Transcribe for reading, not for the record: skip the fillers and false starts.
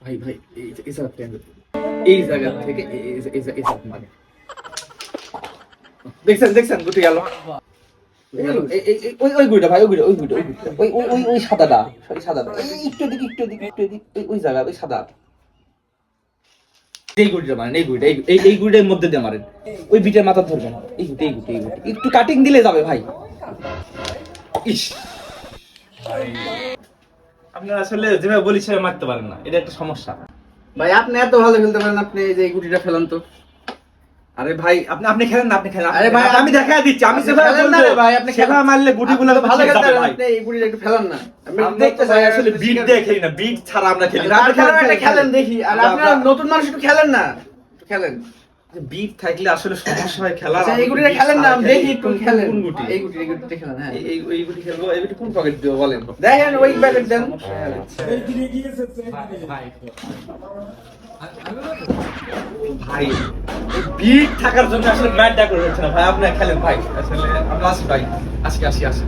ভাই ভাই এই জায়গা এই জায়গা থেকে এই জায়গা মানে দেখছেন গুটি গেল ওই গুড়িটা ভাই ওই সাদাটা একটু এদিক ওই জায়গা ওই সাদা এই গুড়িটা মারেন এই গুড়িটার মধ্যে দিয়ে মারেন ওই বিটের মাথা ধরবেন এই গুটি একটু কাটিং দিলে যাবে ভাই ইস আপনার আসলে যেভাবে বলি সেভাবে মারতে পারেন না, এটা একটা সমস্যা। ভাই আপনি এত ভালো খেলতে পারেন, আপনি এই যে এই গুটিটা ফেলান তো। আরে ভাই আপনি খেলেন না, আপনি খেলেন। আরে ভাই আমি দেখাই দিচ্ছি, আমি যেভাবে খেলেন না বলবো রে ভাই, আপনি সেভাবে মারলে গুটিগুলো ভালো খেয়ে খেলতে যাবে পারেন, ভাই। আপনি এই গুটিটা একটু ফেলান না। আমি আমরা দেখতে তো ভাই চাই আসলে বিট দিয়ে খেলি না, বিট ছাড়া আমরা খেলি না। আপনি খেলেন দেখি। আর আপনারা নতুন মানুষ একটু খেলেন না, একটু খেলেন। বিট থাকলে আসলে সমস্যা হয় খেলা। আচ্ছা এই গুটিটা খেলেন না, আমি দেখি একটু খেলেন। কোন গুটি? এই গুটিটা খেলেন। হ্যাঁ এই গুটি খেলবো। এই গুটি কোন পকেট দিব বলেন? দেখেন ওই প্যাকেট দেন। ভাই বিট থাকার জন্য আসলে ম্যাচ ডাক হচ্ছে না ভাই। আপনি খেলেন ভাই, আসলে আমরা আসি ভাই, আসি।